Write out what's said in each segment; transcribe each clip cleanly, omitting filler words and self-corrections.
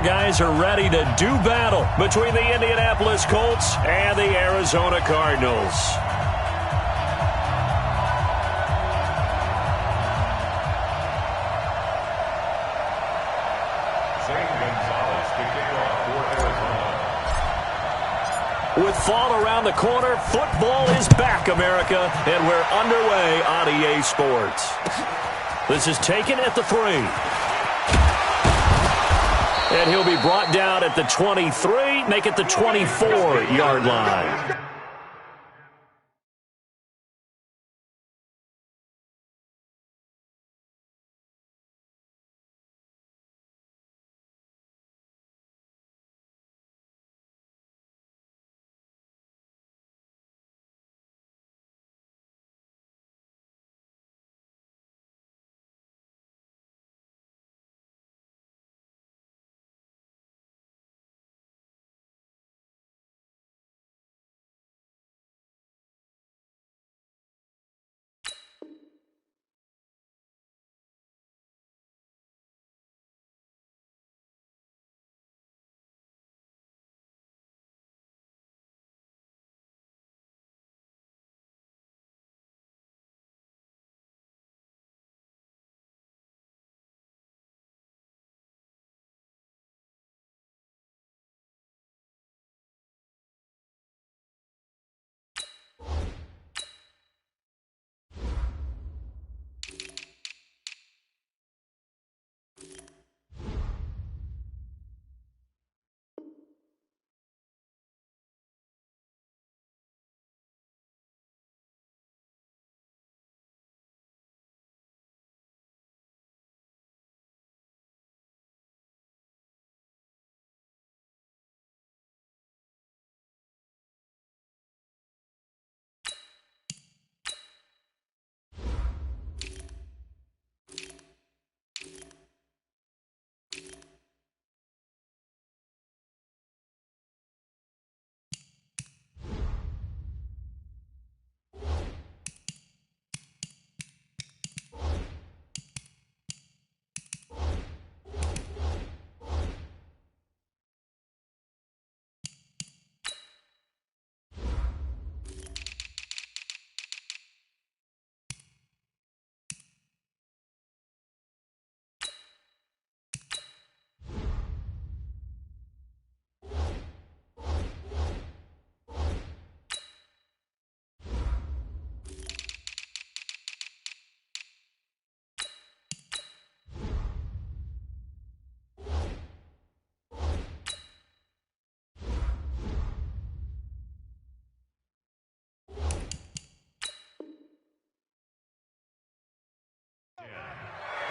Guys are ready to do battle between the Indianapolis Colts and the Arizona Cardinals. With fall around the corner, football is back, America, and we're underway on EA Sports. This is taken at the 3. And he'll be brought down at the 23, make it the 24-yard line.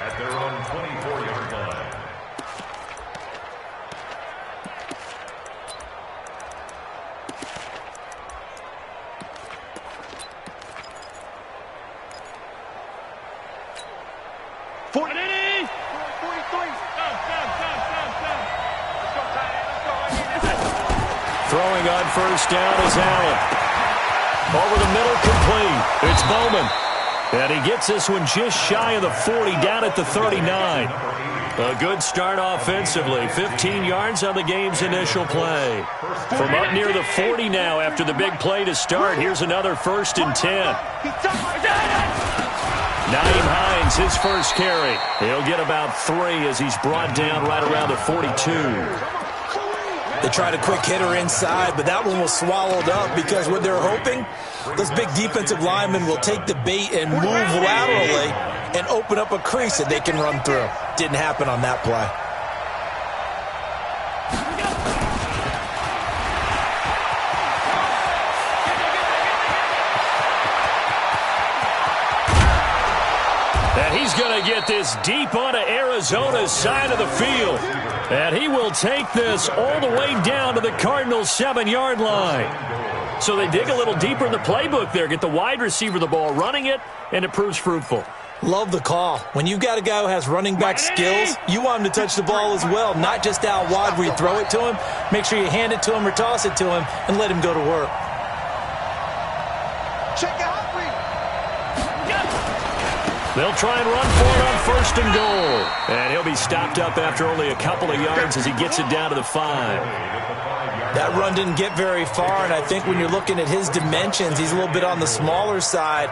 At their own 24-yard line. Throwing on first down is Allen. Over the middle, complete. It's Bowman. And he gets this one just shy of the 40, down at the 39. A good start offensively. 15 yards on the game's initial play. From up near the 40 now after the big play to start. Here's another 1st and 10. Nyheim Hines, his first carry. He'll get about 3 as he's brought down right around the 42. They tried a quick hitter inside, but that one was swallowed up because what they're hoping, those big defensive linemen will take the bait and move laterally and open up a crease that they can run through. Didn't happen on that play. And he's going to get this deep onto Arizona's side of the field. And he will take this all the way down to the Cardinals' 7-yard line. So they dig a little deeper in the playbook there, get the wide receiver the ball, running it, and it proves fruitful. Love the call. When you've got a guy who has running back skills, you want him to touch the ball as well, not just out wide where you throw it to him. Make sure you hand it to him or toss it to him and let him go to work. They'll try and run for it on 1st and goal. And he'll be stopped up after only a couple of yards as he gets it down to the 5. That run didn't get very far, and I think when you're looking at his dimensions, he's a little bit on the smaller side.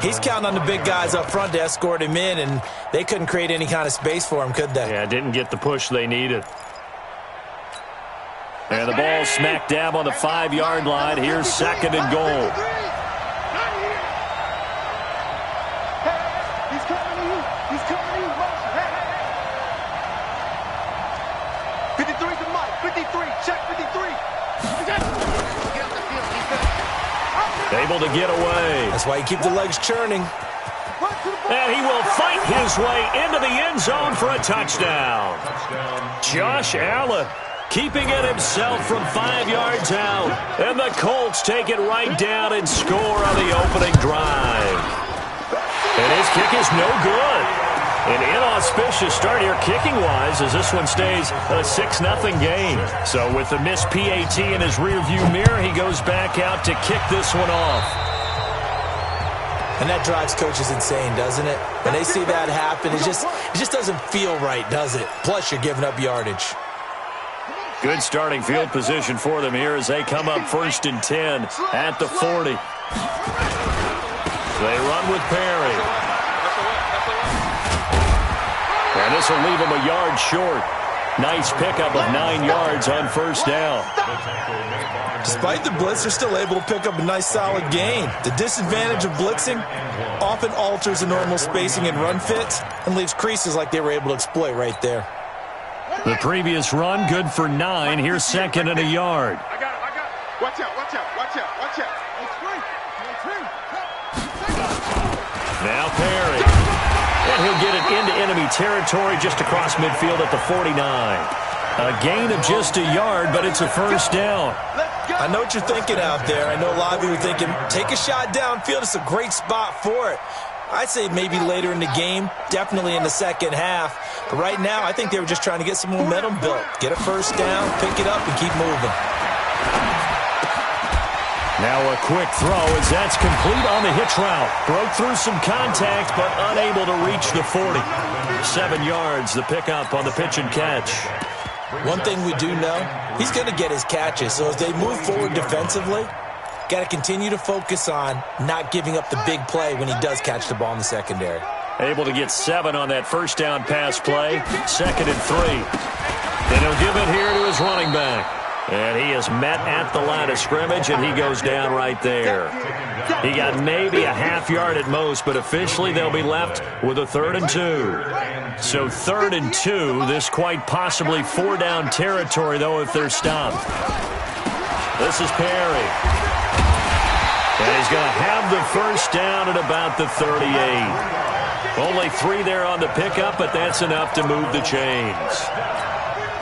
He's counting on the big guys up front to escort him in, and they couldn't create any kind of space for him, could they? Yeah, didn't get the push they needed. And the ball smack dab on the 5-yard line. Here's 2nd and goal. He's coming to you. He's coming to you. 53 to Mike. 53. Check 53. Able to get away. That's why you keep the legs churning. And he will fight his way into the end zone for a touchdown. Josh Allen keeping it himself from 5 yards out. And the Colts take it right down and score on the opening drive. And his kick is no good. An inauspicious start here kicking-wise as this one stays a 6-0 game. So with the missed PAT in his rearview mirror, he goes back out to kick this one off. And that drives coaches insane, doesn't it? When they see that happen, it just doesn't feel right, does it? Plus, you're giving up yardage. Good starting field position for them here as they come up 1st and 10 at the 40. They run with Perry. And this will leave him a yard short. Nice pickup of 9 yards on 1st down. Despite the blitz, they're still able to pick up a nice solid gain. The disadvantage of blitzing often alters the normal spacing and run fits and leaves creases like they were able to exploit right there. The previous run good for 9. Here's 2nd and a yard. I got it. Watch out. Now Perry. And he'll get it into enemy territory just across midfield at the 49. A gain of just a yard, but it's a 1st down. I know what you're thinking out there. I know a lot of you are thinking, take a shot downfield. It's a great spot for it. I'd say maybe later in the game, definitely in the second half. But right now, I think they were just trying to get some momentum built. Get a 1st down, pick it up, and keep moving. Now a quick throw as that's complete on the hitch route. Broke through some contact, but unable to reach the 40. 7 yards, the pickup on the pitch and catch. One thing we do know, he's going to get his catches. So as they move forward defensively, got to continue to focus on not giving up the big play when he does catch the ball in the secondary. Able to get 7 on that 1st down pass play. 2nd and 3. Then he'll give it here to his running back. And he is met at the line of scrimmage, and he goes down right there. He got maybe a half yard at most, but officially they'll be left with a 3rd and 2. So 3rd and 2, this quite possibly 4-down territory, though, if they're stopped. This is Perry. And he's going to have the 1st down at about the 38. Only 3 there on the pickup, but that's enough to move the chains.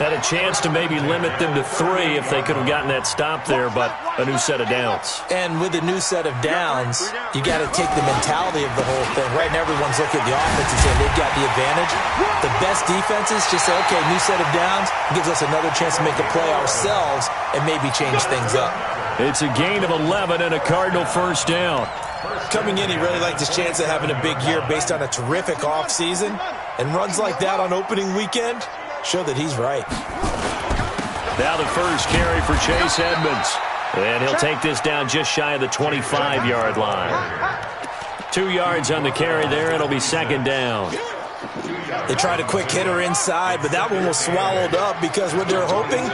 Had a chance to maybe limit them to 3 if they could have gotten that stop there, but a new set of downs. And with a new set of downs, you got to take the mentality of the whole thing. Right now, everyone's looking at the offense and saying they've got the advantage. The best defenses just say, okay, new set of downs gives us another chance to make a play ourselves and maybe change things up. It's a gain of 11 and a Cardinal 1st down. Coming in, he really liked his chance of having a big year based on a terrific offseason. And runs like that on opening weekend show that he's right. Now the first carry for Chase Edmonds. And he'll take this down just shy of the 25-yard line. 2 yards on the carry there. It'll be 2nd down. They tried a quick hitter inside, but that one was swallowed up because what they're hoping,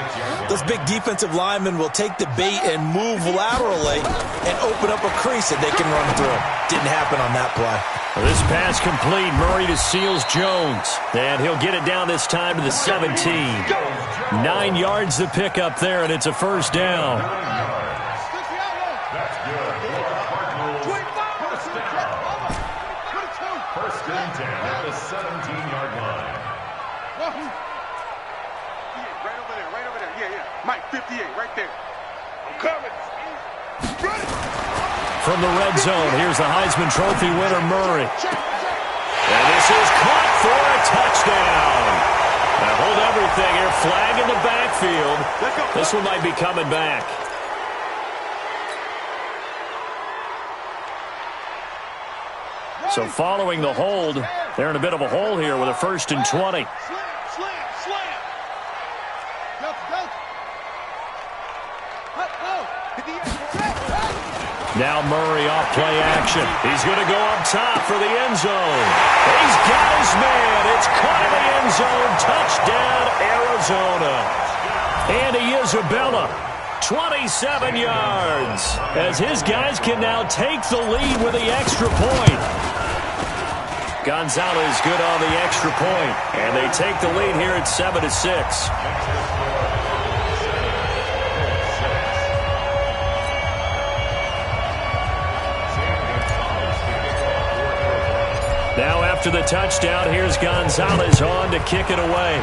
those big defensive linemen will take the bait and move laterally and open up a crease that they can run through. Didn't happen on that play. This pass complete. Murray to Seals-Jones. And he'll get it down this time to the 17. 9 yards to pick up there, and it's a 1st down. First and 10 at the 17-yard line. Right over there. Yeah. Mike, 58, right there. I'm coming. From the red zone, here's the Heisman Trophy winner, Murray. And this is caught for a touchdown. Now hold everything here. Flag in the backfield. This one might be coming back. So following the hold, they're in a bit of a hole here with a 1st and 20. Now Murray off play action. He's going to go up top for the end zone. He's got his man. It's caught in the end zone. Touchdown, Arizona. Andy Isabella, 27 yards. As his guys can now take the lead with the extra point. Gonzalez good on the extra point. And they take the lead here at 7-6. Now after the touchdown, here's Gonzalez on to kick it away.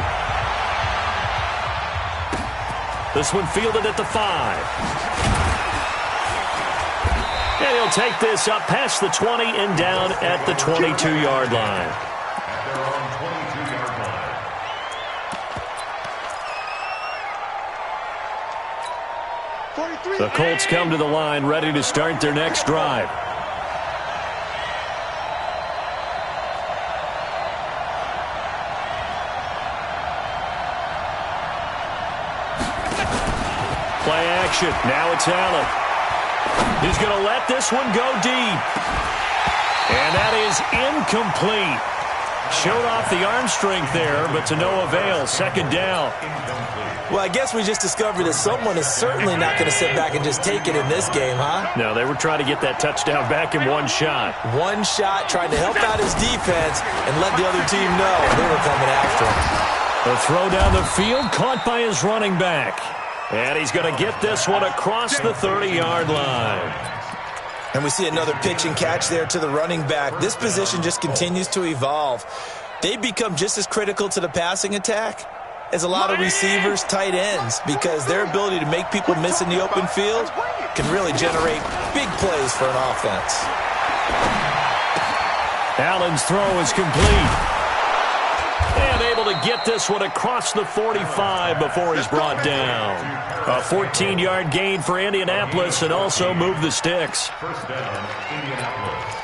This one fielded at the 5. And he'll take this up past the 20 and down at the 22-yard line. The Colts come to the line ready to start their next drive. Play action. Now it's Allen. He's going to let this one go deep. And that is incomplete. Showed off the arm strength there, but to no avail. 2nd down. Well, I guess we just discovered that someone is certainly not going to sit back and just take it in this game, huh? No, they were trying to get that touchdown back in one shot. One shot, trying to help out his defense and let the other team know they were coming after him. The throw down the field, caught by his running back. And he's going to get this one across the 30-yard line. And we see another pitch and catch there to the running back. This position just continues to evolve. They become just as critical to the passing attack as a lot of receivers, tight ends, because their ability to make people miss in the open field can really generate big plays for an offense. Allen's throw is complete. And able to get this one across the 45 before he's brought down. A 14-yard gain for Indianapolis and also move the sticks. 1st down, Indianapolis.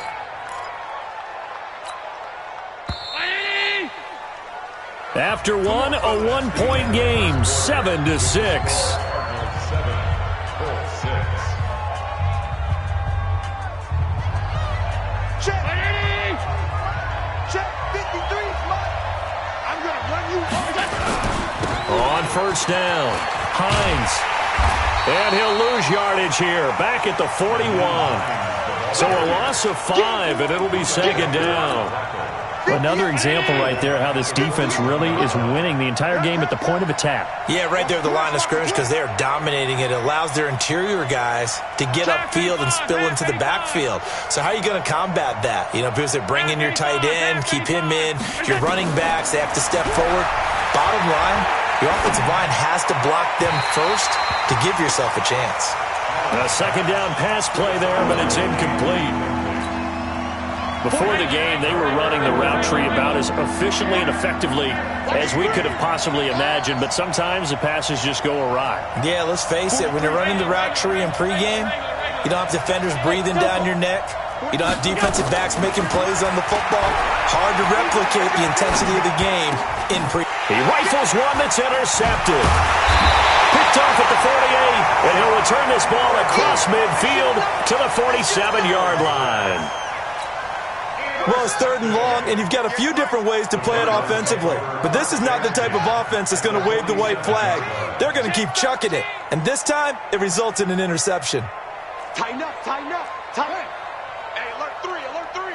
After one, a 1-point game, 7-6. On 1st down, Hines. And he'll lose yardage here, back at the 41. So a loss of 5, and it'll be 2nd down. Another example right there how this defense really is winning the entire game at the point of attack. Yeah, right there at the line of scrimmage because they are dominating it. It allows their interior guys to get upfield and spill into the backfield. So how are you going to combat that? You know, because they bring in your tight end, keep him in. Your running backs, they have to step forward. Bottom line, your offensive line has to block them first to give yourself a chance. A 2nd down pass play there, but it's incomplete. Before the game, they were running the route tree about as efficiently and effectively as we could have possibly imagined, but sometimes the passes just go awry. Yeah, let's face it, when you're running the route tree in pregame, you don't have defenders breathing down your neck. You don't have defensive backs making plays on the football. Hard to replicate the intensity of the game in pre. He rifles one that's intercepted. Picked off at the 48, and he'll return this ball across midfield to the 47-yard line. Well, it's 3rd and long, and you've got a few different ways to play it offensively. But this is not the type of offense that's going to wave the white flag. They're going to keep chucking it. And this time, it results in an interception. Tighten up, tighten up, tighten up. Hey, alert 3, alert 3.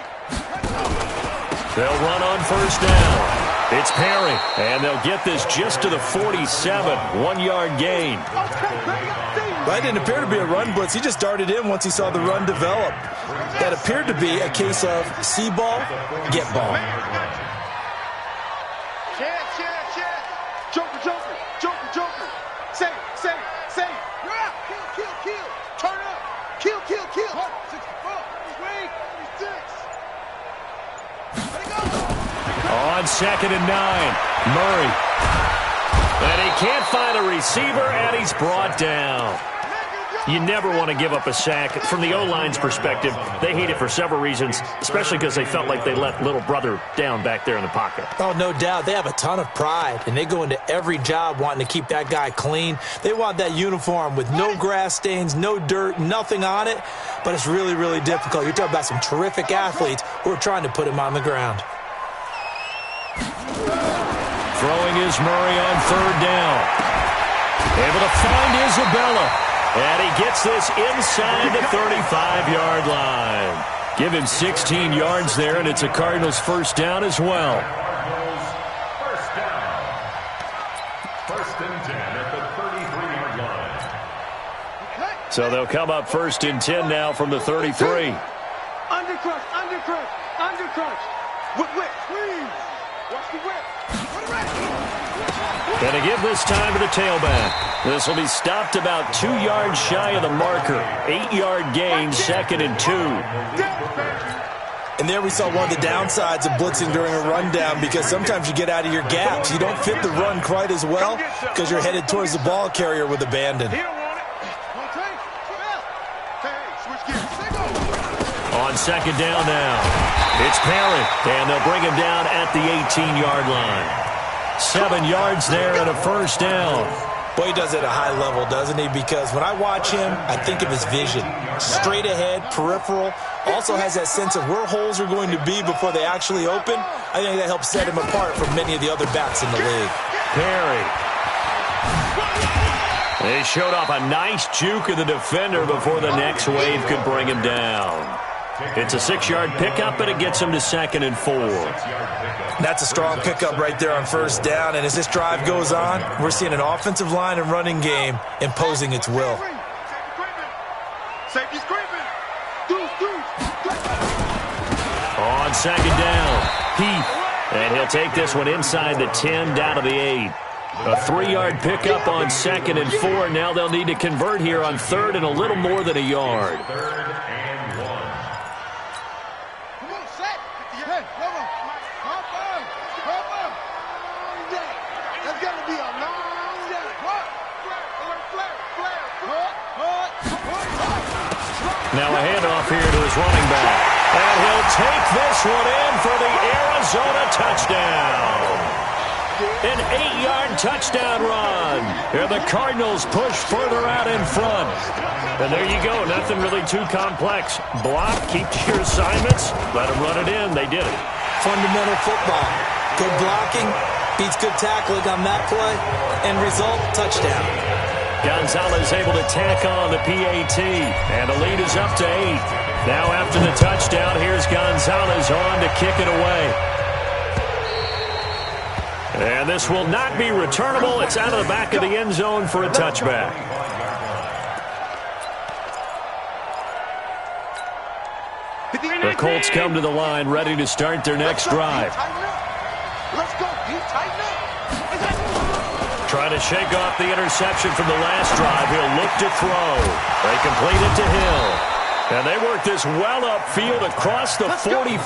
They'll run on 1st down. It's Perry, and they'll get this just to the 47, 1-yard gain. That didn't appear to be a run blitz. He just darted in once he saw the run develop. That appeared to be a case of see ball, get ball. Chance. Joker, joker, joker, joker. Save. You're out. Kill. Turn up. Kill. 64. Wait. 36. Let it go. On 2nd and 9, Murray. And he can't find a receiver, and he's brought down. You never want to give up a sack. From the O-line's perspective, they hate it for several reasons, especially because they felt like they let little brother down back there in the pocket. Oh, no doubt. They have a ton of pride, and they go into every job wanting to keep that guy clean. They want that uniform with no grass stains, no dirt, nothing on it, but it's really, really difficult. You're talking about some terrific athletes who are trying to put him on the ground. Throwing is Murray on third down. Able to find Isabella. And he gets this inside the 35-yard line. Give him 16 yards there, and it's a Cardinals first down as well. First down. First and 10 at the 33-yard line. So they'll come up first and 10 now from the 33. Undercrush, undercrush, undercrush. Whip, squeeze. Watch the whip. Put it right. Going to give this time to the tailback. This will be stopped about 2 yards shy of the marker. 8-yard gain, second and 2. And there we saw one of the downsides of blitzing during a rundown, because sometimes you get out of your gaps. You don't fit the run quite as well because you're headed towards the ball carrier with abandon. On second down now, it's Parrott, and they'll bring him down at the 18-yard line. 7 yards there and a first down. Boy, he does it at a high level, doesn't he? Because when I watch him, I think of his vision. Straight ahead, peripheral. Also has that sense of where holes are going to be before they actually open. I think that helps set him apart from many of the other backs in the league. Perry. They showed off a nice juke of the defender before the next wave could bring him down. It's a 6-yard pickup, and it gets him to second and 4. That's a strong pickup right there on first down. And as this drive goes on, we're seeing an offensive line and running game imposing its will. Safety's creeping. On second down, Heath. And he'll take this one inside the 10, down to the 8. A 3-yard pickup on second and 4. Now they'll need to convert here on third and a little more than a yard. Now a handoff here to his running back. And he'll take this one in for the Arizona touchdown. An 8-yard touchdown run. And the Cardinals push further out in front. And there you go. Nothing really too complex. Block, keep to your assignments, let them run it in. They did it. Fundamental football. Good blocking beats good tackling on that play. End result, touchdown. Gonzalez able to tack on the PAT, and the lead is up to 8. Now after the touchdown, here's Gonzalez on to kick it away. And this will not be returnable. It's out of the back of the end zone for a touchback. The Colts come to the line, ready to start their next drive. Let's go, tighten up. Trying to shake off the interception from the last drive. He'll look to throw. They complete it to Hill. And they work this well upfield across the 45.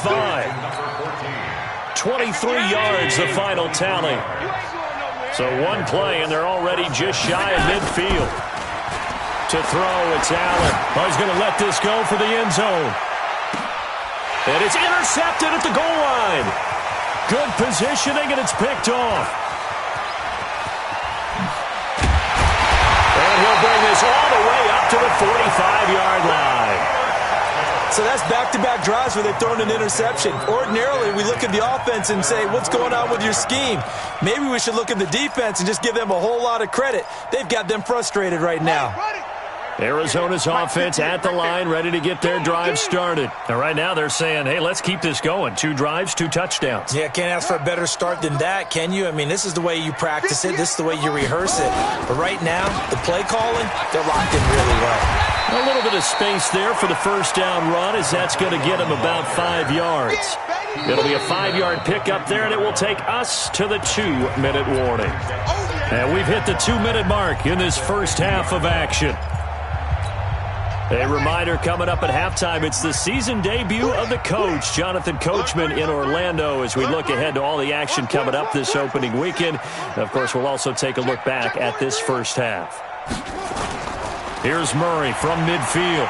23 yards, the final tally. So one play, and they're already just shy of midfield. To throw, it's Allen. Oh, he's going to let this go for the end zone. And it's intercepted at the goal line. Good positioning, and it's picked off. And he'll bring this all the way up to the 45-yard line. So that's back-to-back drives where they've thrown an interception. Ordinarily, we look at the offense and say, what's going on with your scheme? Maybe we should look at the defense and just give them a whole lot of credit. They've got them frustrated right now. Arizona's offense at the line, ready to get their drive started. And right now they're saying, hey, let's keep this going. 2 drives, 2 touchdowns. Yeah, can't ask for a better start than that, can you? I mean, this is the way you practice it. This is the way you rehearse it. But right now, the play calling, they're locked in really well. A little bit of space there for the first down run, as that's going to get them about 5 yards. It'll be a 5-yard pickup there, and it will take us to the 2-minute warning. And we've hit the 2-minute mark in this first half of action. A reminder coming up at halftime, it's the season debut of the coach, Jonathan Coachman, in Orlando, as we look ahead to all the action coming up this opening weekend. And of course, we'll also take a look back at this first half. Here's Murray from midfield.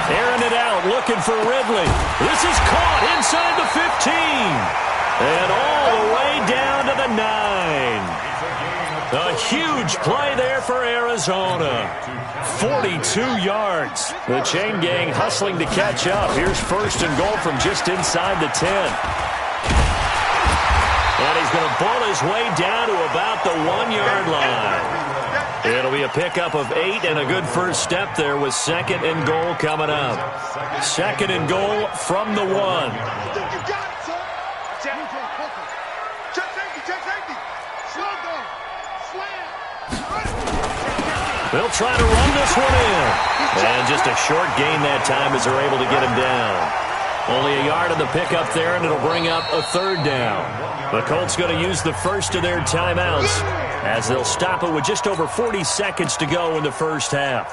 Airing it out, looking for Ridley. This is caught inside the 15. And all the way down to the 9. A huge play there for Arizona. 42 yards. The chain gang hustling to catch up. Here's first and goal from just inside the 10. And he's going to ball his way down to about the 1-yard line. It'll be a pickup of 8 and a good first step there with second and goal coming up. Second and goal from the 1. They'll try to run this one in. And just a short gain that time as they're able to get him down. Only a yard of the pickup there, and it'll bring up a third down. The Colts going to use the first of their timeouts as they'll stop it with just over 40 seconds to go in the first half.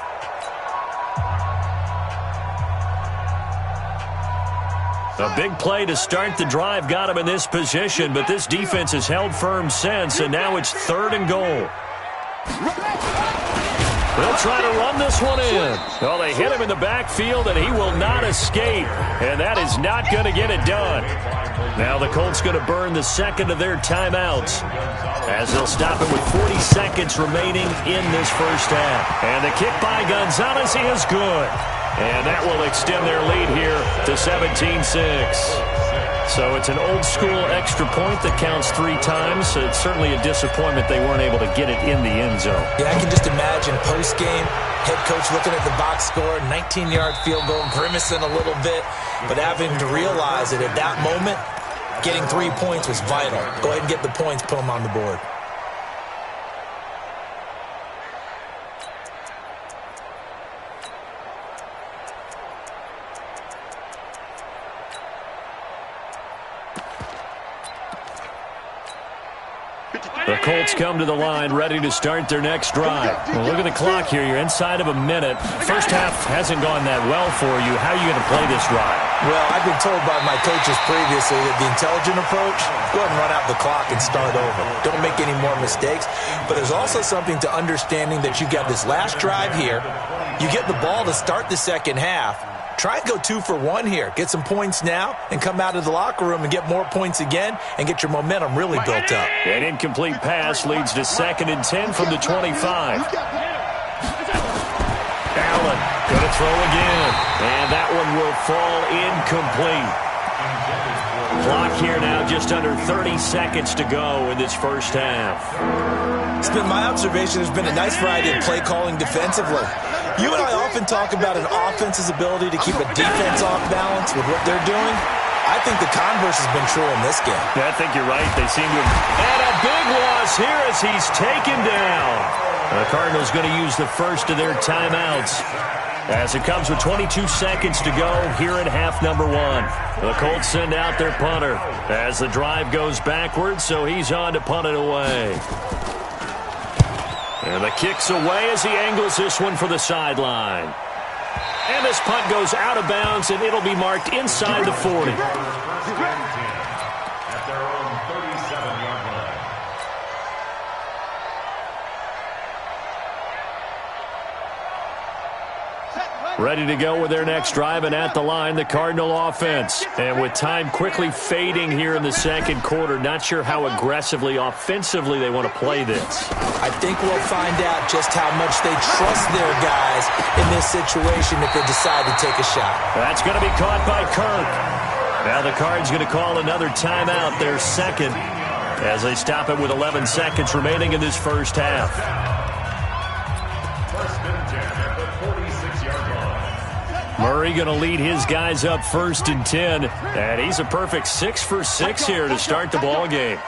A big play to start the drive got him in this position, but this defense has held firm since, and now it's third and goal. They'll try to run this one in. Well, they hit him in the backfield, and he will not escape. And that is not going to get it done. Now the Colts going to burn the second of their timeouts as they'll stop it with 40 seconds remaining in this first half. And the kick by Gonzalez is good. And that will extend their lead here to 17-6. So it's an old-school extra point that counts 3 times. So it's certainly a disappointment they weren't able to get it in the end zone. Yeah, I can just imagine post-game, head coach looking at the box score, 19-yard field goal, grimacing a little bit, but having to realize that at that moment, getting 3 points was vital. Go ahead and get the points, put them on the board. The Colts come to the line ready to start their next drive. Well, look at the clock here. You're inside of a minute. First half hasn't gone that well for you. How are you going to play this drive? Well, I've been told by my coaches previously that the intelligent approach, go ahead and run out the clock and start over. Don't make any more mistakes. But there's also something to understanding that you got this last drive here. You get the ball to start the second half. Try and go 2 for 1 here. Get some points now and come out of the locker room and get more points again and get your momentum really built up. An incomplete pass leads to 2nd and 10 from the 25. Allen going to throw again. And that one will fall incomplete. Clock here now just under 30 seconds to go in this first half. It's been my observation there's been a nice variety of play calling defensively. You and I often talk about an offense's ability to keep a defense off balance with what they're doing. I think the converse has been true in this game. Yeah, I think you're right. They seem to have... And a big loss here as he's taken down. The Cardinals going to use the first of their timeouts as it comes with 22 seconds to go here in half number 1. The Colts send out their punter as the drive goes backwards, so he's on to punt it away. And the kick's away as he angles this one for the sideline. And this punt goes out of bounds, and it'll be marked inside the 40. At their own 37-yard line. Ready to go with their next drive, and at the line, the Cardinal offense. And with time quickly fading here in the second quarter, not sure how aggressively, offensively they want to play this. I think we'll find out just how much they trust their guys in this situation if they decide to take a shot. That's going to be caught by Kirk. Now the Cards going to call another timeout, their second, as they stop it with 11 seconds remaining in this first half. First and 10 at the 46-yard line. Murray going to lead his guys up 1st and 10, and he's a perfect 6 for 6 here to start the ball game.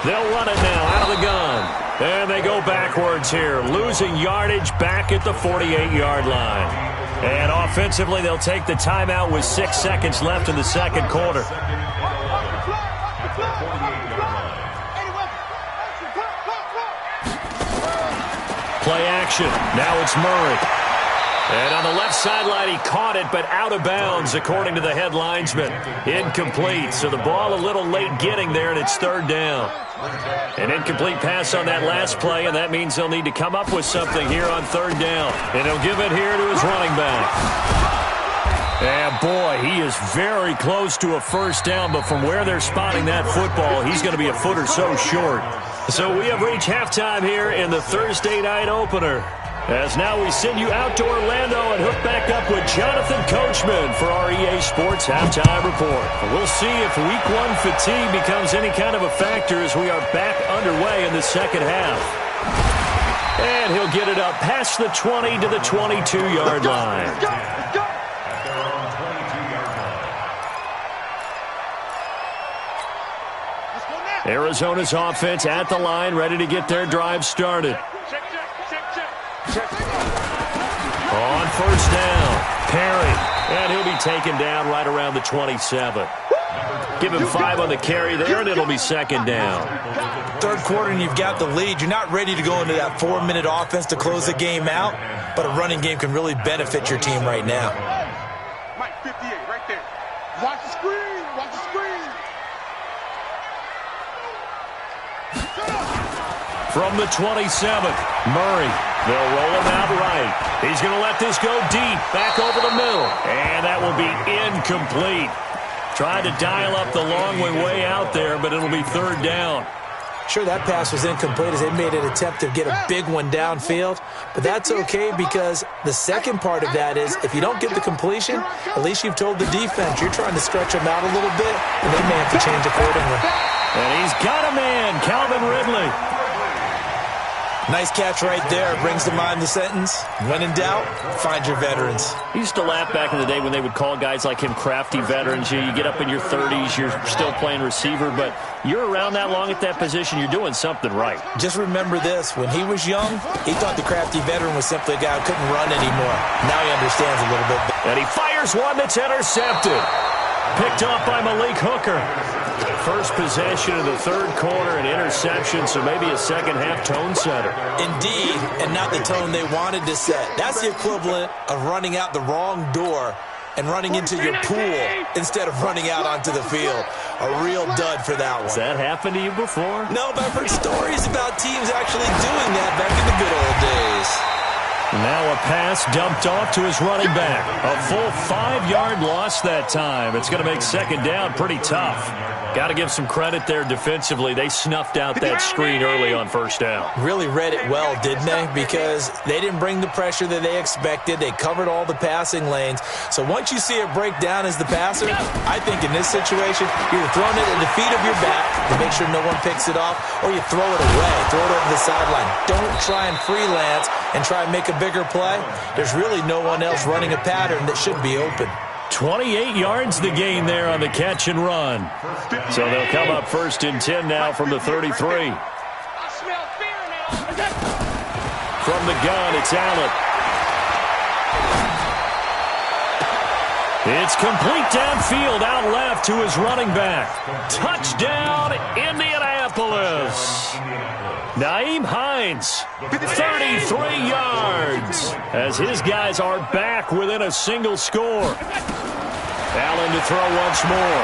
They'll run it now out of the gun. And they go backwards here, losing yardage back at the 48-yard line. And offensively, they'll take the timeout with 6 seconds left in the second quarter. Play action. Now it's Murray. And on the left sideline, he caught it, but out of bounds, according to the head linesman. Incomplete, so the ball a little late getting there, and it's third down. An incomplete pass on that last play, and that means they'll need to come up with something here on third down. And he'll give it here to his running back. And, boy, he is very close to a first down, but from where they're spotting that football, he's going to be a foot or so short. So we have reached halftime here in the Thursday night opener. As now we send you out to Orlando and hook back up with Jonathan Coachman for our EA Sports Halftime Report. We'll see if Week 1 fatigue becomes any kind of a factor as we are back underway in the second half. And he'll get it up past the 20 to the 22-yard line. Arizona's offense at the line, ready to get their drive started. On first down, Perry, and he'll be taken down right around the 27. Give him 5 on the carry there, and it'll be second down. Third quarter, and you've got the lead. You're not ready to go into that 4-minute offense to close the game out, but a running game can really benefit your team right now. Mike, 58, right there. Watch the screen. Watch the screen. From the 27th, Murray. They'll roll him out right. He's going to let this go deep, back over the middle. And that will be incomplete. Tried to dial up the long way out there, but it'll be third down. Sure, that pass was incomplete as they made an attempt to get a big one downfield. But that's okay because the second part of that is if you don't get the completion, at least you've told the defense you're trying to stretch them out a little bit, and they may have to change accordingly. And he's got a man, Calvin Ridley. Nice catch right there. Brings to mind the sentence, when in doubt, find your veterans. I used to laugh back in the day when they would call guys like him crafty veterans. You get up in your 30s, you're still playing receiver, but you're around that long at that position, you're doing something right. Just remember this. When he was young, he thought the crafty veteran was simply a guy who couldn't run anymore. Now he understands a little bit better. And he fires one that's intercepted. Picked off by Malik Hooker. First possession of the third quarter, an interception, so maybe a second-half tone setter. Indeed, and not the tone they wanted to set. That's the equivalent of running out the wrong door and running into your pool instead of running out onto the field. A real dud for that one. Has that happened to you before? No, but I've heard stories about teams actually doing that back in the good old days. Now a pass dumped off to his running back. A full 5-yard loss that time. It's going to make second down pretty tough. Got to give some credit there defensively. They snuffed out that screen early on first down. Really read it well, didn't they? Because they didn't bring the pressure that they expected. They covered all the passing lanes. So once you see it break down as the passer, I think in this situation, you're throwing it at the feet of your back to make sure no one picks it off, or you throw it away, throw it over the sideline. Don't try and freelance and try and make a bigger play. There's really no one else running a pattern that should be open. 28 yards the gain there on the catch and run. So they'll come up first and 10 now from the 33. From the gun, it's Allen. It's complete downfield, out left to his running back. Touchdown, Indianapolis. Nyheim Hines, 33 yards, as his guys are back within a single score. Allen to throw once more.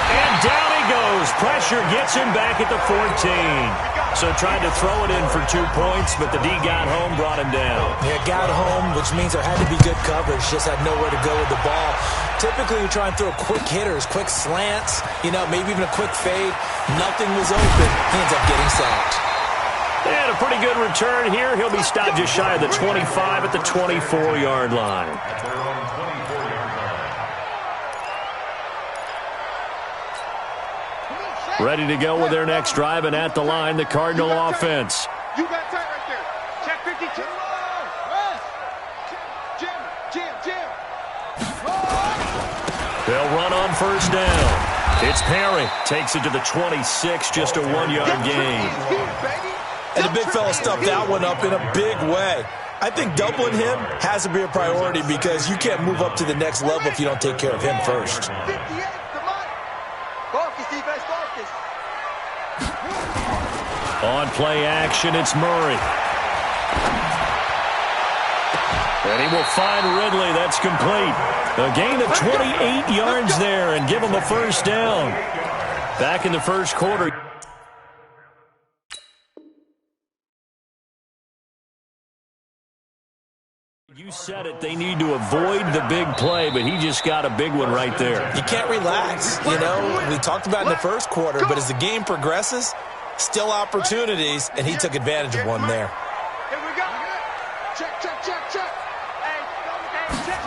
And down he goes. Pressure gets him back at the 14. So tried to throw it in for 2 points, but the D got home, brought him down. Yeah, got home, which means there had to be good coverage. Just had nowhere to go with the ball. Typically, you're trying to throw quick hitters, quick slants, maybe even a quick fade. Nothing was open. He ends up getting sacked. And a pretty good return here. He'll be stopped just shy of the 25 at the 24-yard line. Ready to go with their next drive, and at the line, the Cardinal offense. You got tight right there. Check 52. Jim. They'll run on first down. It's Perry. Takes it to the 26, just a 1-yard gain. And the big fella stuffed that one up in a big way. I think doubling him has to be a priority because you can't move up to the next level if you don't take care of him first. On play action, it's Murray. And he will find Ridley. That's complete. A gain of 28 yards there and give him a first down. Back in the first quarter. You said it. They need to avoid the big play, but he just got a big one right there. You can't relax. You know, we talked about in the first quarter, but as the game progresses, still opportunities, and he took advantage of one there. Here we go. Check, check, check, check. Hey, check.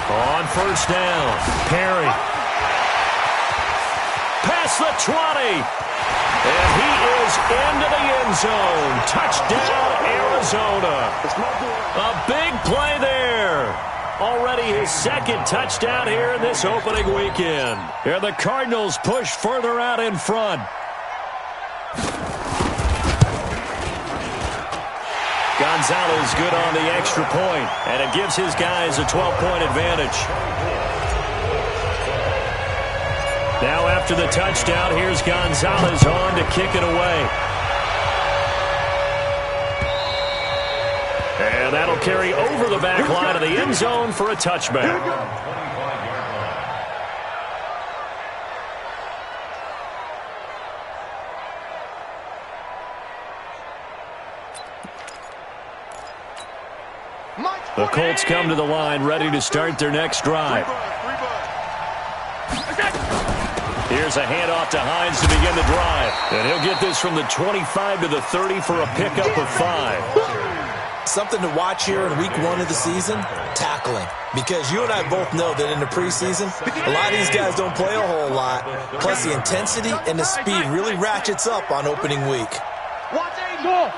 On first down, Perry. Past the 20. And he is into the end zone. Touchdown, Arizona. A big play there. Already his second touchdown here in this opening weekend. And the Cardinals push further out in front. Gonzalez good on the extra point, and it gives his guys a 12-point advantage. Now after the touchdown, here's Gonzalez on to kick it away. And that'll carry over the back line of the end zone for a touchback. The Colts come to the line ready to start their next drive. Here's a handoff to Hines to begin the drive. And he'll get this from the 25 to the 30 for a pickup of 5. Something to watch here in week 1 of the season, tackling. Because you and I both know that in the preseason, a lot of these guys don't play a whole lot. Plus the intensity and the speed really ratchets up on opening week. Go.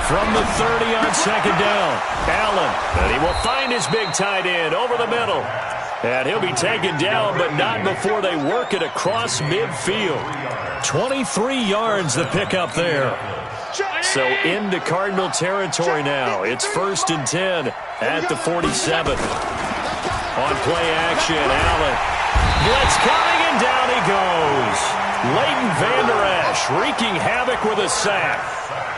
From the 30 on second down, Allen. And he will find his big tight end over the middle. And he'll be taken down, but not before they work it across midfield. 23 yards the pickup there. So into Cardinal territory now. It's 1st and 10 at the 47. On play action, Allen. Blitz coming, and down he goes. Leighton Vander Esch wreaking havoc with a sack.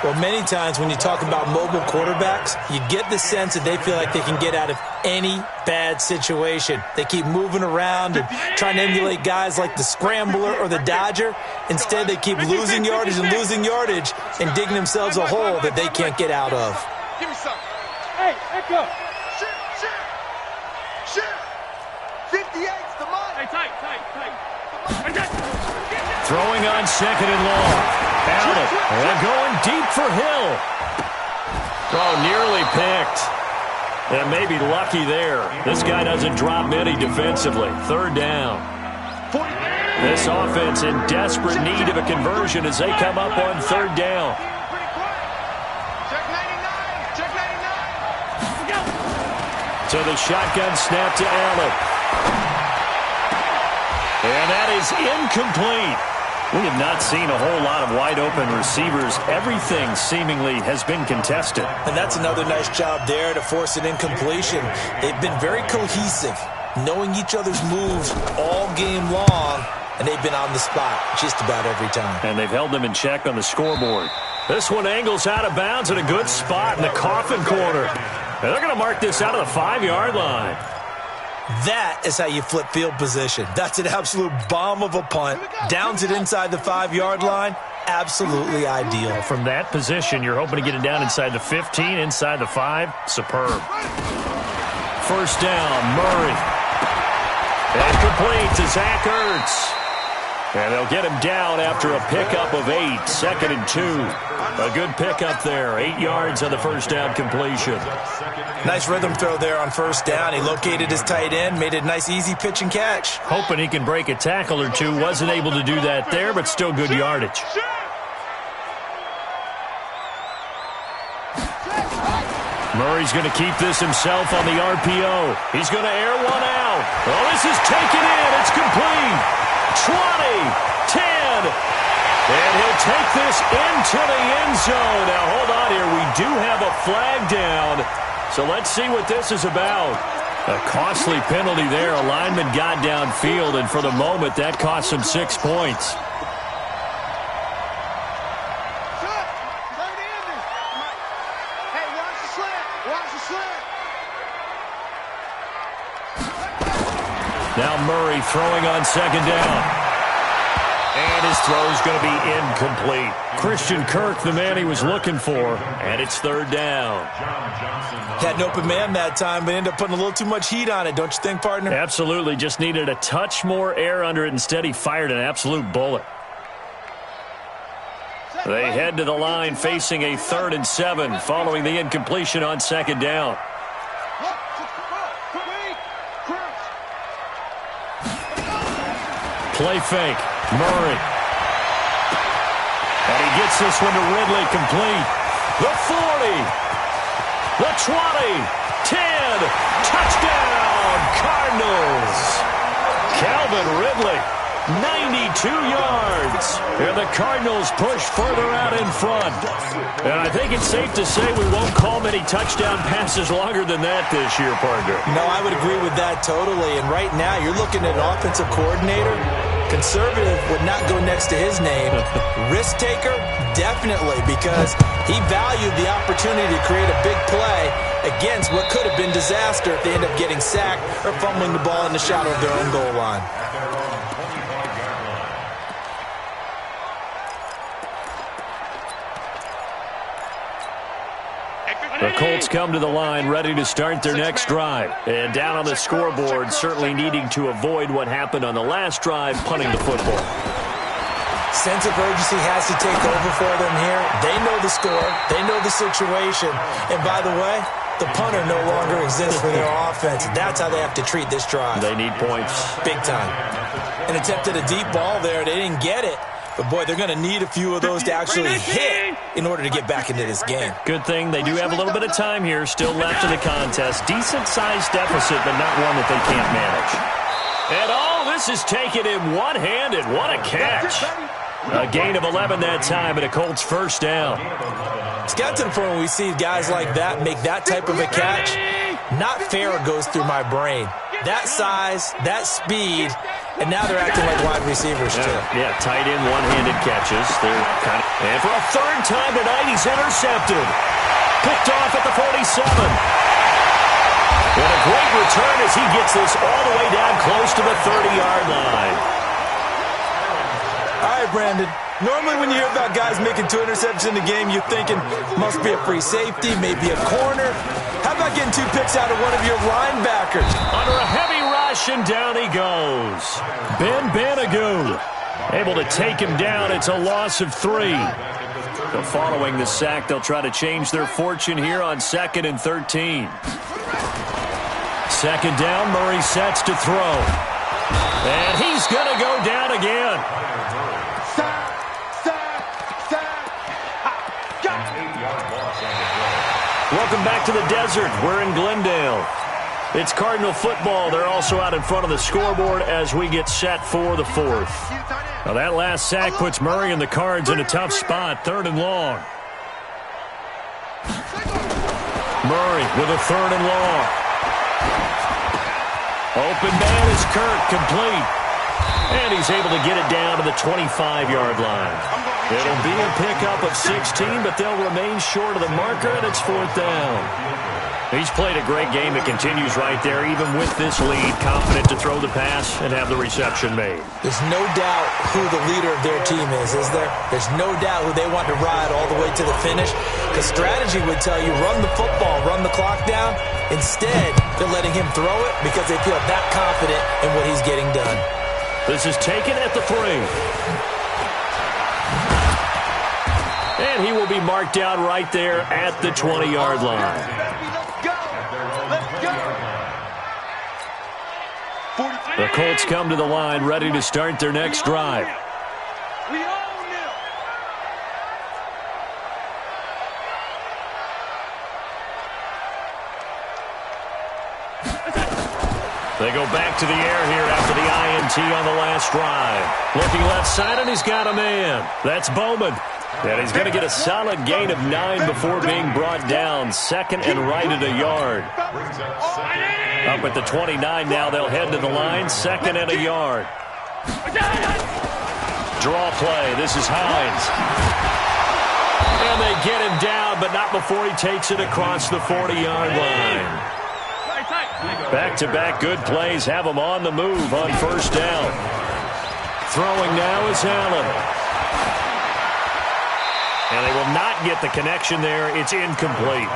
Well, many times when you talk about mobile quarterbacks, you get the sense that they feel like they can get out of any bad situation. They keep moving around and trying to emulate guys like the Scrambler or the Dodger. Instead, they keep losing yardage and digging themselves a hole that they can't get out of. Give me some. Hey, Echo. Shit. 58's the money. Hey, tight. Throwing on second and long. Allen, and going deep for Hill. Oh, nearly picked. And maybe lucky there. This guy doesn't drop many defensively. 3rd down. This offense in desperate need of a conversion as they come up on 3rd down. Check 99. So the shotgun snap to Allen. And that is incomplete. We have not seen a whole lot of wide-open receivers. Everything seemingly has been contested. And that's another nice job there to force an incompletion. They've been very cohesive, knowing each other's moves all game long, and they've been on the spot just about every time. And they've held them in check on the scoreboard. This one angles out of bounds at a good spot in the coffin corner. And they're going to mark this out of the 5-yard line. That is how you flip field position. That's an absolute bomb of a punt. Downs it inside the 5-yard line. Absolutely ideal. From that position, you're hoping to get it down inside the 15, inside the 5. Superb. First down, Murray. And complete to Zach Ertz. And they'll get him down after a pickup of 8, 2nd and 2. A good pickup there, 8 yards on the first down completion. Nice rhythm throw there on first down. He located his tight end, made a nice easy pitch and catch. Hoping he can break a tackle or two. Wasn't able to do that there, but still good yardage. Murray's going to keep this himself on the RPO. He's going to air one out. Oh, this is taken in. It's complete. 20, 10, and he'll take this into the end zone. Now, hold on here. We do have a flag down, so let's see what this is about. A costly penalty there. A lineman got downfield, and for the moment, that cost him 6 points. Now Murray throwing on second down. And his throw's going to be incomplete. Christian Kirk, the man he was looking for, and it's third down. Had an open man that time, but ended up putting a little too much heat on it, don't you think, partner? Absolutely. Just needed a touch more air under it. Instead, he fired an absolute bullet. They head to the line facing a 3rd and 7 following the incompletion on second down. Play fake. Murray. And he gets this one to Ridley complete. The 40. The 20. 10. Touchdown, Cardinals. Calvin Ridley. 92 yards. And the Cardinals push further out in front. And I think it's safe to say we won't call many touchdown passes longer than that this year, partner. No, I would agree with that totally. And right now, you're looking at an offensive coordinator. Conservative would not go next to his name. Risk taker, definitely, because he valued the opportunity to create a big play against what could have been disaster if they end up getting sacked or fumbling the ball in the shadow of their own goal line. The Colts come to the line ready to start their next drive. And down on the scoreboard, certainly needing to avoid what happened on the last drive, punting the football. Sense of urgency has to take over for them here. They know the score. They know the situation. And by the way, the punter no longer exists for their offense. That's how they have to treat this drive. They need points. Big time. An attempt at a deep ball there. They didn't get it. But, boy, they're going to need a few of those to actually hit in order to get back into this game. Good thing they do have a little bit of time here still left in the contest. Decent-sized deficit, but not one that they can't manage. And all this is taken in one-handed. What a catch. A gain of 11 that time, and a Colts first down. It's got to the point when we see guys like that make that type of a catch. Not fair goes through my brain. That size, that speed, and now they're acting like wide receivers, too. Yeah, tight end, one-handed catches. And for a third time tonight, he's intercepted. Picked off at the 47. And a great return as he gets this all the way down close to the 30-yard line. All right, Brandon. Normally when you hear about guys making 2 interceptions in the game, you're thinking must be a free safety, maybe a corner. How about getting 2 picks out of one of your linebackers? Under a heavy rush, and down he goes. Ben Banagoo able to take him down. It's a loss of 3. But following the sack, they'll try to change their fortune here on 2nd and 13. Second down, Murray sets to throw. And he's going to go down again. Welcome back to the desert. We're in Glendale. It's Cardinal football. They're also out in front of the scoreboard as we get set for the 4th. Now that last sack puts Murray and the Cards in a tough spot. 3rd and long. Murray with a 3rd and long. Open man is Kirk, complete. And he's able to get it down to the 25-yard line. It'll be a pickup of 16, but they'll remain short of the marker, and it's 4th down. He's played a great game. It continues right there, even with this lead, confident to throw the pass and have the reception made. There's no doubt who the leader of their team is there? There's no doubt who they want to ride all the way to the finish. Because strategy would tell you, run the football, run the clock down. Instead, they're letting him throw it because they feel that confident in what he's getting done. This is taken at the 3. And he will be marked down right there at the 20-yard line. The Colts come to the line ready to start their next drive. They go back to the air here after the INT on the last drive. Looking left side, and he's got a man. That's Bowman. And he's going to get a solid gain of 9 before being brought down. 2nd and right at a yard. Up at the 29 now, they'll head to the line. 2nd and a yard. Draw play. This is Hines. And they get him down, but not before he takes it across the 40-yard line. Back-to-back good plays have them on the move on first down. Throwing now is Allen. And they will not get the connection there. It's incomplete.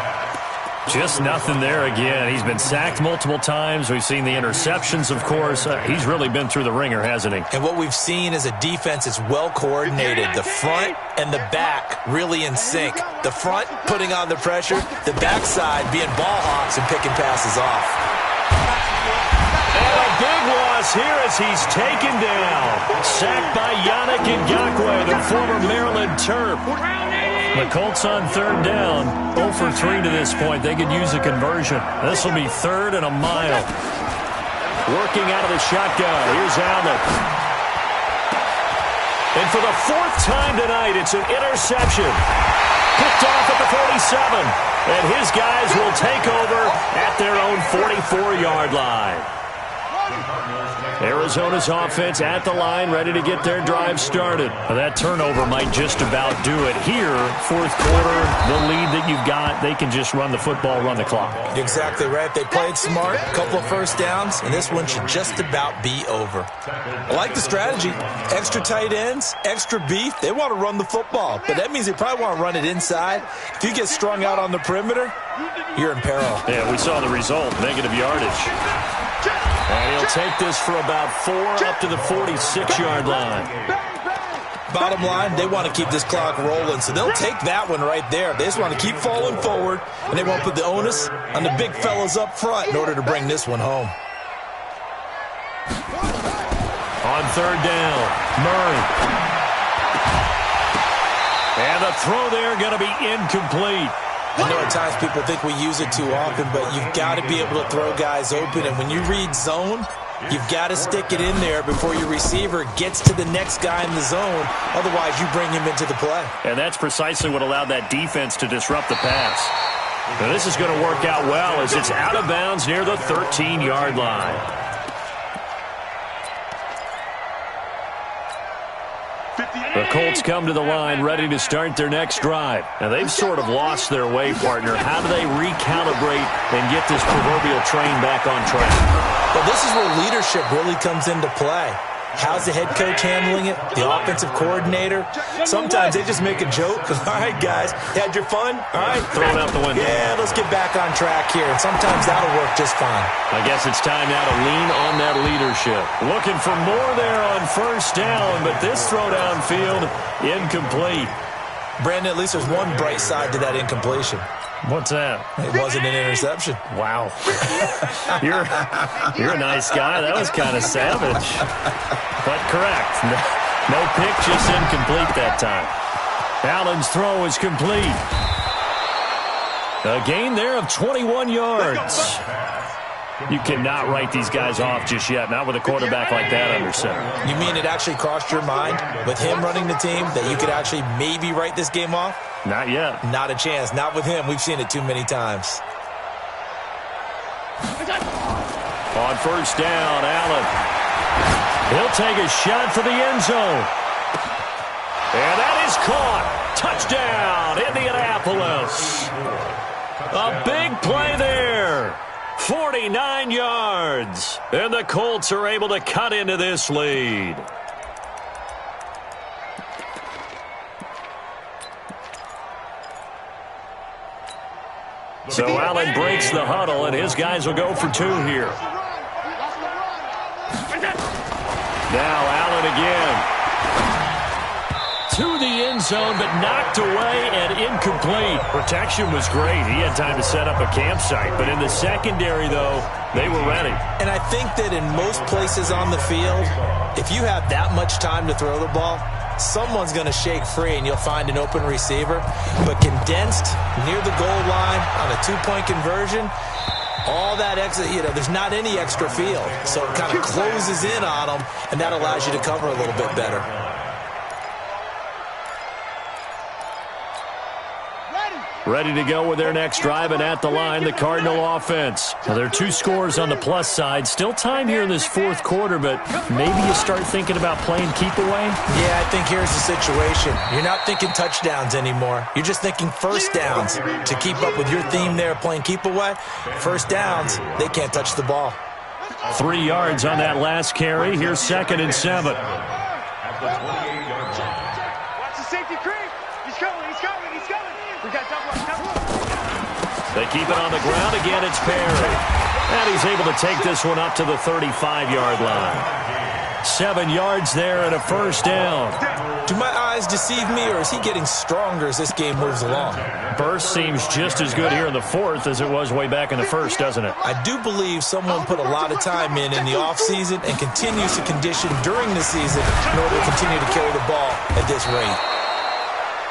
Just nothing there again. He's been sacked multiple times. We've seen the interceptions, of course. He's really been through the ringer, hasn't he? And what we've seen is a defense that's well coordinated. The front and the back really in sync. The front putting on the pressure. The backside being ball hawks and picking passes off. And a big loss here as he's taken down. Sacked by Yannick Ngakoue, the former Maryland Terp. The Colts on third down, 0 for 3 to this point. They could use a conversion. This will be 3rd and a mile. Working out of the shotgun. Here's Allen. And for the 4th time tonight, it's an interception. Picked off at the 47. And his guys will take over at their own 44-yard line. Arizona's offense at the line, ready to get their drive started. That turnover might just about do it here. 4th quarter, the lead that you've got, they can just run the football, run the clock. Exactly right. They played smart, a couple of first downs, and this one should just about be over. I like the strategy. Extra tight ends, extra beef. They want to run the football, but that means they probably want to run it inside. If you get strung out on the perimeter, you're in peril. Yeah, we saw the result, negative yardage. And he'll take this for about 4 up to the 46-yard line. Bottom line, they want to keep this clock rolling, so they'll take that one right there. They just want to keep falling forward, and they won't put the onus on the big fellas up front in order to bring this one home. On third down, Murray. And the throw there going to be incomplete. I know at times people think we use it too often, but you've got to be able to throw guys open. And when you read zone, you've got to stick it in there before your receiver gets to the next guy in the zone. Otherwise, you bring him into the play. And that's precisely what allowed that defense to disrupt the pass. Now, this is going to work out well as it's out of bounds near the 13-yard line. The Colts come to the line ready to start their next drive. Now, they've sort of lost their way, partner. How do they recalibrate and get this proverbial train back on track? Well, this is where leadership really comes into play. How's the head coach handling it? The offensive coordinator? Sometimes they just make a joke. All right, guys, had your fun? All right. Throw it out the window. Yeah, let's get back on track here. And sometimes that'll work just fine. I guess it's time now to lean on that leadership. Looking for more there on first down, but this throw downfield, incomplete. Brandon, at least there's one bright side to that incompletion. What's that? It wasn't an interception. Wow. You're a nice guy. That was kind of savage. But correct. No pick, just incomplete that time. Allen's throw is complete. A gain there of 21 yards. You cannot write these guys off just yet, not with a quarterback like that under center. You mean it actually crossed your mind with him running the team that you could actually maybe write this game off? Not yet. Not a chance. Not with him. We've seen it too many times. On first down, Allen. He'll take a shot for the end zone. And that is caught. Touchdown, Indianapolis. A big play there. 49 yards. And the Colts are able to cut into this lead. So Allen breaks the huddle, and his guys will go for 2 here. Now Allen again. To the end zone, but knocked away and incomplete. Protection was great. He had time to set up a campsite. But in the secondary, though, they were ready. And I think that in most places on the field, if you have that much time to throw the ball, someone's going to shake free and you'll find an open receiver. But condensed near the goal line on a 2-point conversion, all that extra, there's not any extra field. So it kind of closes in on them, and that allows you to cover a little bit better. Ready to go with their next drive, and at the line, the Cardinal offense. Now, there are 2 scores on the plus side. Still time here in this fourth quarter, but maybe you start thinking about playing keep away? Yeah, I think here's the situation. You're not thinking touchdowns anymore. You're just thinking first downs. To keep up with your theme there, playing keep away, first downs, they can't touch the ball. 3 yards on that last carry. Here's 2nd and 7. At the 28-yard line. Watch the safety creep. He's coming. We got double up. They keep it on the ground. Again, it's Perry. And he's able to take this one up to the 35-yard line. 7 yards there and a first down. Do my eyes deceive me, or is he getting stronger as this game moves along? Burst seems just as good here in the fourth as it was way back in the first, doesn't it? I do believe someone put a lot of time in the offseason and continues to condition during the season in order to continue to carry the ball at this rate.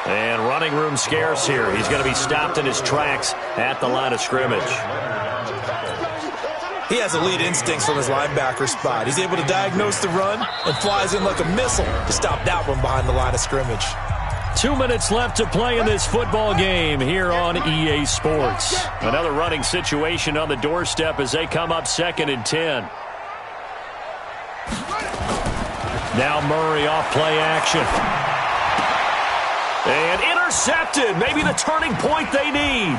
And running room scarce here. He's going to be stopped in his tracks at the line of scrimmage. He has elite instincts from his linebacker spot. He's able to diagnose the run and flies in like a missile to stop that one behind the line of scrimmage. 2 minutes left to play in this football game here on EA Sports. Another running situation on the doorstep as they come up 2nd and 10. Now Murray off play action. And intercepted. Maybe the turning point they need.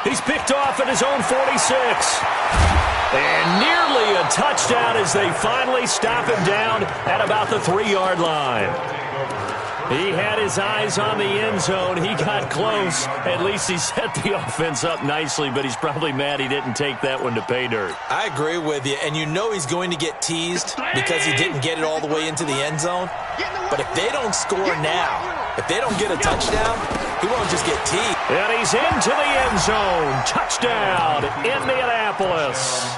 He's picked off at his own 46. And nearly a touchdown as they finally stop him down at about the 3-yard line. He had his eyes on the end zone. He got close. At least he set the offense up nicely, but he's probably mad he didn't take that one to pay dirt. I agree with you, and you know he's going to get teased because he didn't get it all the way into the end zone. But if they don't score now, if they don't get a touchdown, he won't just get teased. And he's into the end zone. Touchdown, Indianapolis.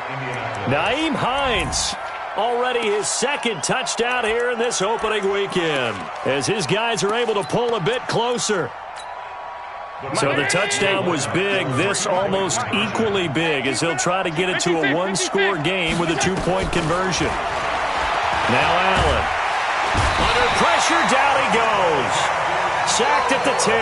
Nyheim Hines. Already his 2nd touchdown here in this opening weekend as his guys are able to pull a bit closer. So the touchdown was big. This almost equally big as he'll try to get it to a 1-score game with a 2-point conversion. Now Allen. Under pressure, down he goes. Sacked at the 10.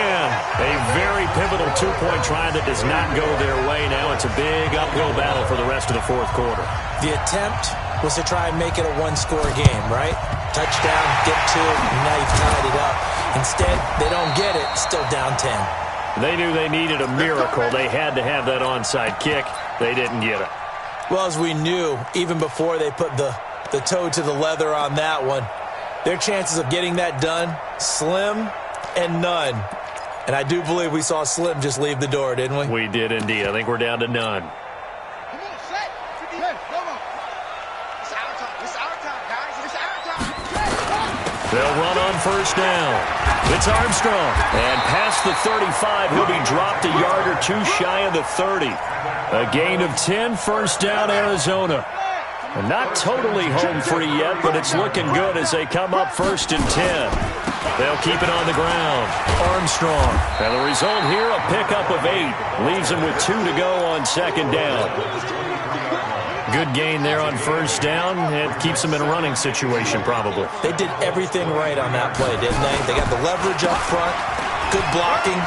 A very pivotal 2-point try that does not go their way. Now it's a big uphill battle for the rest of the fourth quarter. The attempt was to try and make it a 1-score game, right? Touchdown, get 2, now you've tied it up. Instead, they don't get it, still down 10. They knew they needed a miracle. They had to have that onside kick. They didn't get it. Well, as we knew, even before they put the toe to the leather on that one, their chances of getting that done, slim and none. And I do believe we saw Slim just leave the door, didn't we? We did indeed. I think we're down to none. They'll run on first down. It's Armstrong. And past the 35, he'll be dropped a yard or 2 shy of the 30. A gain of 10, first down, Arizona. And not totally home free yet, but it's looking good as they come up 1st and 10. They'll keep it on the ground. Armstrong. And the result here, a pickup of 8. Leaves them with 2 to go on 2nd down. Good gain there on first down. It keeps them in a running situation, probably. They did everything right on that play, didn't they? They got the leverage up front, good blocking,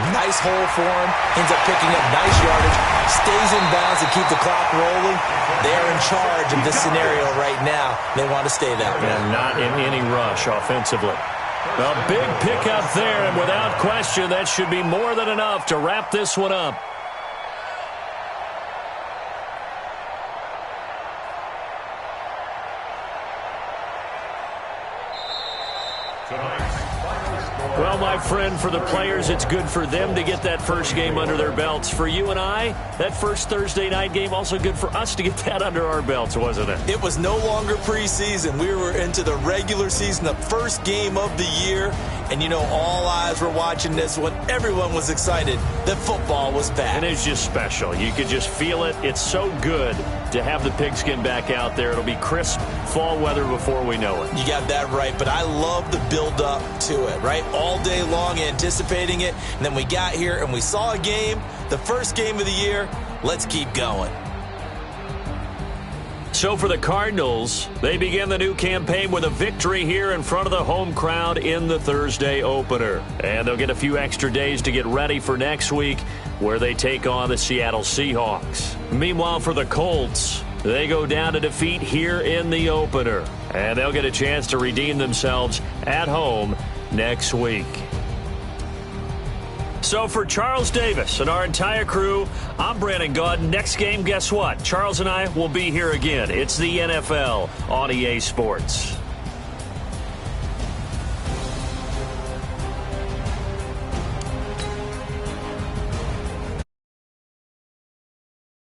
nice hole for him, ends up picking up nice yardage, stays in bounds to keep the clock rolling. They are in charge of this scenario right now. They want to stay that way. And not in any rush offensively. A big pickup there, and without question, that should be more than enough to wrap this one up. Well, my friend, for the players, it's good for them to get that first game under their belts. For you and I, that first Thursday night game, also good for us to get that under our belts, wasn't it? It was no longer preseason. We were into the regular season, the first game of the year. And, you know, all eyes were watching this one. Everyone was excited that football was back. And it's just special. You could just feel it. It's so good to have the pigskin back out there. It'll be crisp fall weather before we know it. You got that right, but I love the build-up to it, right? All day long anticipating it, and then we got here and we saw a game, the first game of the year. Let's keep going. So for the Cardinals, they begin the new campaign with a victory here in front of the home crowd in the Thursday opener. And they'll get a few extra days to get ready for next week, where they take on the Seattle Seahawks. Meanwhile, for the Colts, they go down to defeat here in the opener. And they'll get a chance to redeem themselves at home next week. So for Charles Davis and our entire crew, I'm Brandon Gaud. Next game, guess what? Charles and I will be here again. It's the NFL on EA Sports.